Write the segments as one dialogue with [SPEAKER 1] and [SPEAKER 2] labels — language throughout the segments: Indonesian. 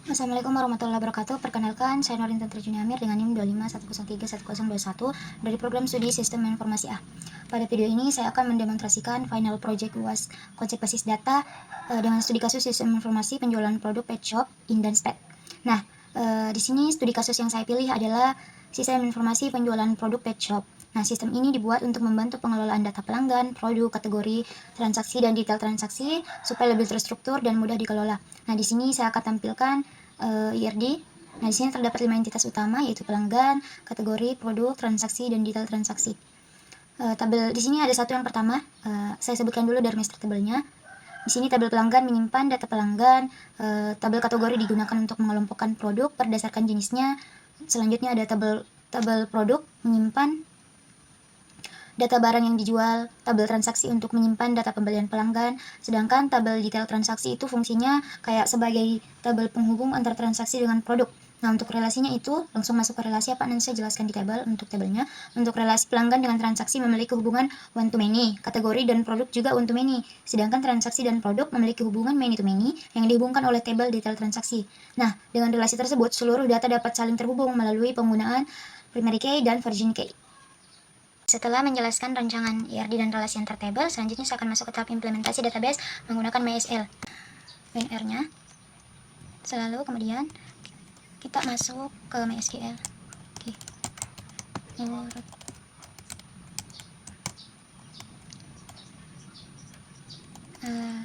[SPEAKER 1] Assalamualaikum warahmatullahi wabarakatuh. Perkenalkan, saya Norintan Trajuni Amir dengan NIM 251031021 dari program studi Sistem Informasi A. Pada video ini saya akan mendemonstrasikan final project UAS konsep basis data dengan studi kasus sistem informasi penjualan produk pet shop Indan Pet. Nah, di sini studi kasus yang saya pilih adalah sistem informasi penjualan produk pet shop. Nah, sistem ini dibuat untuk membantu pengelolaan data pelanggan, produk, kategori, transaksi, dan detail transaksi supaya lebih terstruktur dan mudah dikelola. Nah, di sini saya akan tampilkan IRD. Nah, di sini terdapat 5 entitas utama, yaitu pelanggan, kategori, produk, transaksi, dan detail transaksi. Tabel di sini ada satu yang pertama, saya sebutkan dulu Dermester tabelnya. Di sini tabel pelanggan menyimpan data pelanggan, tabel kategori digunakan untuk mengelompokkan produk berdasarkan jenisnya. Selanjutnya ada tabel produk menyimpan data barang yang dijual, tabel transaksi untuk menyimpan data pembelian pelanggan, sedangkan tabel detail transaksi itu fungsinya kayak sebagai tabel penghubung antar transaksi dengan produk. Nah, untuk relasinya itu langsung masuk ke relasi apa nanti saya jelaskan di tabel. Untuk tabelnya, untuk relasi pelanggan dengan transaksi memiliki hubungan one to many, kategori dan produk juga one to many, sedangkan transaksi dan produk memiliki hubungan many to many yang dihubungkan oleh tabel detail transaksi. Nah, dengan relasi tersebut seluruh data dapat saling terhubung melalui penggunaan primary key dan virgin key. Setelah menjelaskan rancangan IRD dan relasi antar tabel, selanjutnya saya akan masuk ke tahap implementasi database menggunakan MySQL. WinR-nya. Selalu kemudian kita masuk ke MySQL. Oke.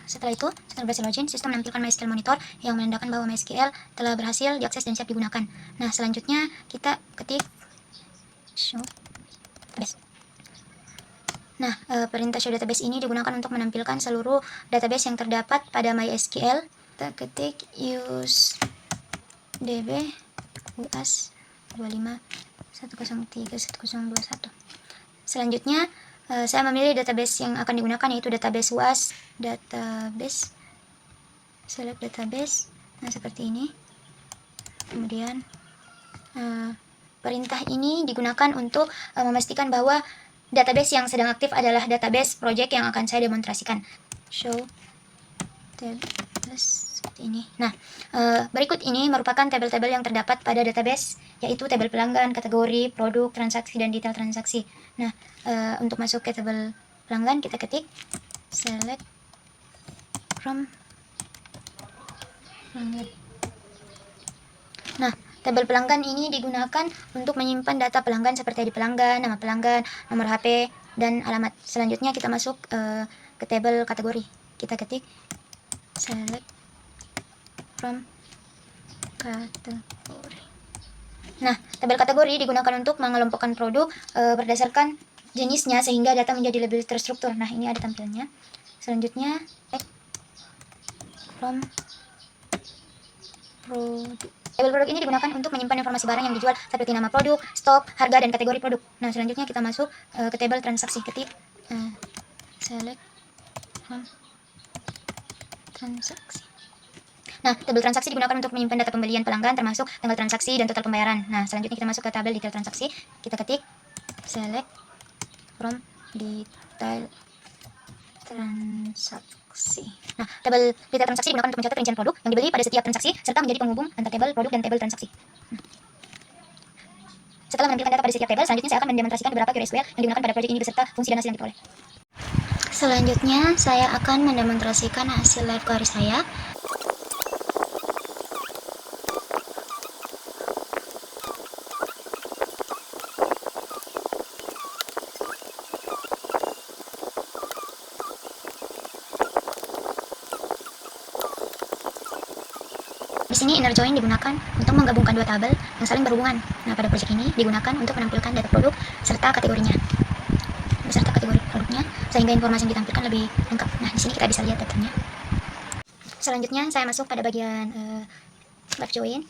[SPEAKER 1] Setelah itu, setelah berhasil login, sistem menampilkan MySQL Monitor yang menandakan bahwa MySQL telah berhasil diakses dan siap digunakan. Nah, selanjutnya kita ketik show database. Nah, perintah show database ini digunakan untuk menampilkan seluruh database yang terdapat pada MySQL. Kita ketik use db uas 25.103.1021. Selanjutnya, saya memilih database yang akan digunakan, yaitu database UAS, database, select database. Nah, seperti ini. Kemudian, perintah ini digunakan untuk memastikan bahwa database yang sedang aktif adalah database project yang akan saya demonstrasikan. Show database seperti ini. Nah, berikut ini merupakan tabel-tabel yang terdapat pada database, yaitu tabel pelanggan, kategori, produk, transaksi, dan detail transaksi. Nah, untuk masuk ke tabel pelanggan, kita ketik select from pelanggan. Nah, tabel pelanggan ini digunakan untuk menyimpan data pelanggan seperti ID pelanggan, nama pelanggan, nomor HP, dan alamat. Selanjutnya kita masuk ke tabel kategori. Kita ketik select from kategori. Nah, tabel kategori digunakan untuk mengelompokkan produk berdasarkan jenisnya sehingga data menjadi lebih terstruktur. Nah, ini ada tampilannya. Selanjutnya, from produk. Tabel produk ini digunakan untuk menyimpan informasi barang yang dijual seperti nama produk, stok, harga, dan kategori produk. Nah, selanjutnya kita masuk ke tabel transaksi. Ketik select from transaksi. Nah, tabel transaksi digunakan untuk menyimpan data pembelian pelanggan termasuk tanggal transaksi dan total pembayaran. Nah, selanjutnya kita masuk ke tabel detail transaksi. Kita ketik select from detail transaksi. Nah, tabel detail transaksi digunakan untuk mencatat rincian produk yang dibeli pada setiap transaksi serta menjadi penghubung antar tabel produk dan tabel transaksi. Setelah menampilkan data pada setiap tabel, selanjutnya saya akan mendemonstrasikan beberapa query SQL yang digunakan pada proyek ini beserta fungsi dan hasil yang diperoleh. Selanjutnya, saya akan mendemonstrasikan hasil live query saya. Di sini inner join digunakan untuk menggabungkan dua tabel yang saling berhubungan. Nah, pada proyek ini digunakan untuk menampilkan data produk serta kategorinya, beserta kategori produknya, sehingga informasi yang ditampilkan lebih lengkap. Nah, di sini kita bisa lihat datanya. Selanjutnya, saya masuk pada bagian live join.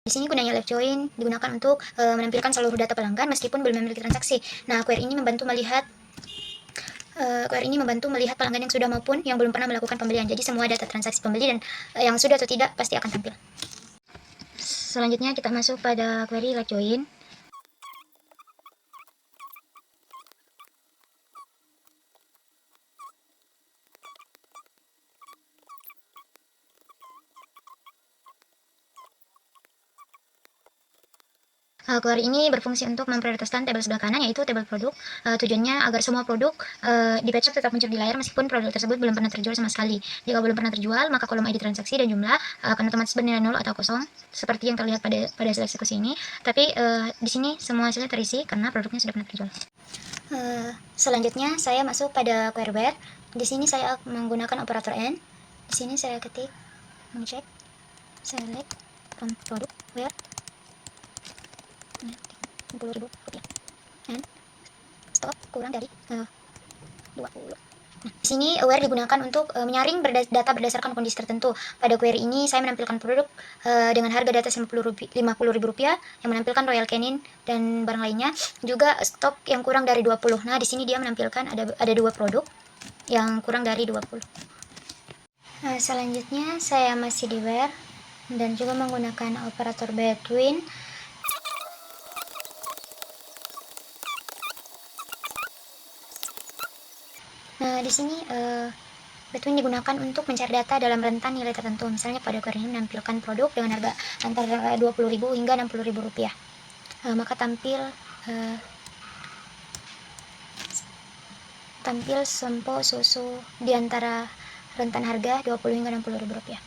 [SPEAKER 1] Di sini gunanya live join digunakan untuk menampilkan seluruh data pelanggan meskipun belum memiliki transaksi. Nah, query ini membantu melihat pelanggan yang sudah maupun yang belum pernah melakukan pembelian. Jadi semua data transaksi pembeli dan yang sudah atau tidak pasti akan tampil. Selanjutnya kita masuk pada query live join. Query ini berfungsi untuk memprioritaskan tabel sebelah kanan, yaitu tabel produk. Tujuannya agar semua produk di page tetap muncul di layar meskipun produk tersebut belum pernah terjual sama sekali. Jika belum pernah terjual, maka kolom ID transaksi dan jumlah akan otomatis bernilai 0 atau kosong, seperti yang terlihat pada hasil eksekusi ini. Tapi di sini semua hasilnya terisi karena produknya sudah pernah terjual. Selanjutnya saya masuk pada query where. Di sini saya menggunakan operator AND. Di sini saya ketik mengecek select from produk where 60.000 rupiah and stok kurang dari 20. Nah, di sini where digunakan untuk menyaring data berdasarkan kondisi tertentu. Pada query ini saya menampilkan produk dengan harga di atas Rp50.000 yang menampilkan Royal Canin dan barang lainnya, juga stok yang kurang dari 20. Nah, di sini dia menampilkan ada dua produk yang kurang dari 20. Nah, selanjutnya saya masih di where dan juga menggunakan operator between. Nah, di sini between digunakan untuk mencari data dalam rentan nilai tertentu. Misalnya pada query ini menampilkan produk dengan harga antara 20.000 hingga 60.000 rupiah. Maka tampil sampo susu di antara rentan harga 20 hingga 60.000 rupiah.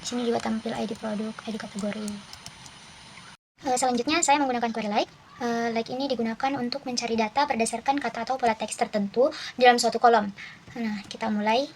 [SPEAKER 1] Di sini juga tampil ID produk, ID kategori. Selanjutnya saya menggunakan query like. Like ini digunakan untuk mencari data berdasarkan kata atau pola teks tertentu dalam suatu kolom. Nah, kita mulai.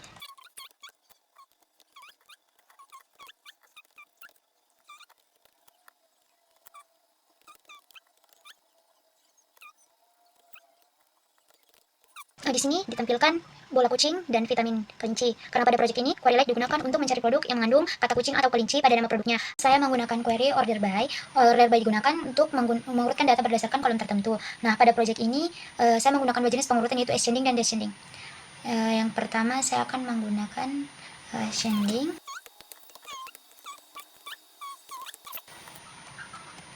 [SPEAKER 1] Di sini ditampilkan bola kucing dan vitamin kelinci. Karena pada project ini, query like digunakan untuk mencari produk yang mengandung kata kucing atau kelinci pada nama produknya. Saya menggunakan query order by. Order by digunakan untuk mengurutkan data berdasarkan kolom tertentu. Nah, pada project ini, saya menggunakan dua jenis pengurutan, yaitu ascending dan descending. Yang pertama, saya akan menggunakan ascending.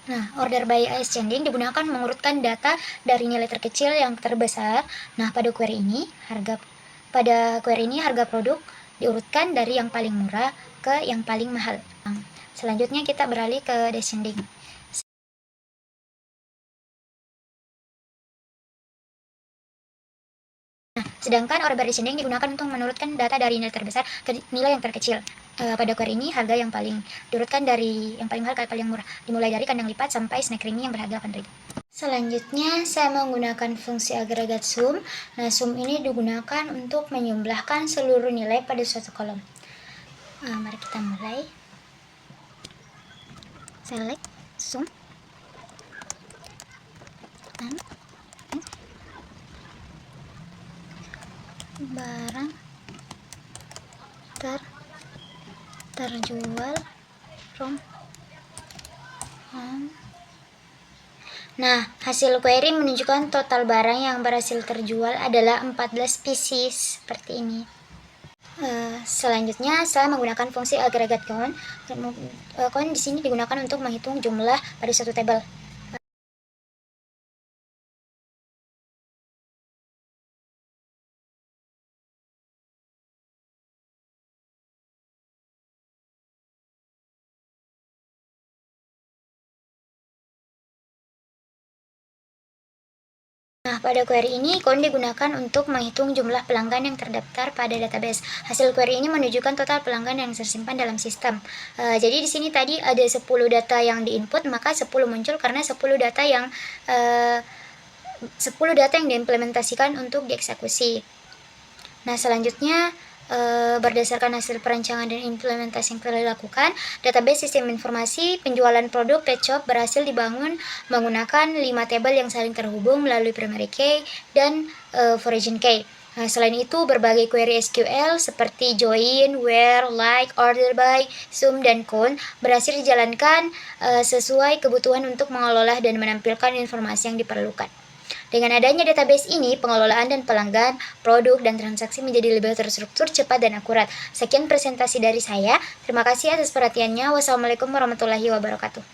[SPEAKER 1] Nah, order by ascending digunakan mengurutkan data dari nilai terkecil yang terbesar. Nah, pada query ini harga produk diurutkan dari yang paling murah ke yang paling mahal. Selanjutnya kita beralih ke descending. Nah, sedangkan order by descending digunakan untuk menurutkan data dari nilai terbesar ke nilai yang terkecil. Pada query ini harga yang paling diurutkan dari yang paling mahal ke paling murah, dimulai dari kandang lipat sampai snack creamy yang berharga 8.000. Selanjutnya saya menggunakan fungsi agregat sum. Nah, sum ini digunakan untuk menjumlahkan seluruh nilai pada suatu kolom. Mari kita mulai. Select sum and barang terjual from home. Nah, hasil query menunjukkan total barang yang berhasil terjual adalah 14 pieces seperti ini. Selanjutnya saya menggunakan fungsi aggregate count. Count di sini digunakan untuk menghitung jumlah pada suatu tabel. Nah, pada query ini, count digunakan untuk menghitung jumlah pelanggan yang terdaftar pada database. Hasil query ini menunjukkan total pelanggan yang tersimpan dalam sistem. Jadi di sini tadi ada 10 data yang diinput, maka 10 muncul karena 10 data yang diimplementasikan untuk dieksekusi. Nah, selanjutnya berdasarkan hasil perancangan dan implementasi yang telah dilakukan, database sistem informasi penjualan produk pet shop berhasil dibangun menggunakan 5 tabel yang saling terhubung melalui primary key dan origin key. Nah, selain itu, berbagai query SQL seperti join, where, like, order by, sum, dan count berhasil dijalankan sesuai kebutuhan untuk mengelola dan menampilkan informasi yang diperlukan. Dengan adanya database ini, pengelolaan dan pelanggan, produk, dan transaksi menjadi lebih terstruktur, cepat, dan akurat. Sekian presentasi dari saya. Terima kasih atas perhatiannya. Wassalamualaikum warahmatullahi wabarakatuh.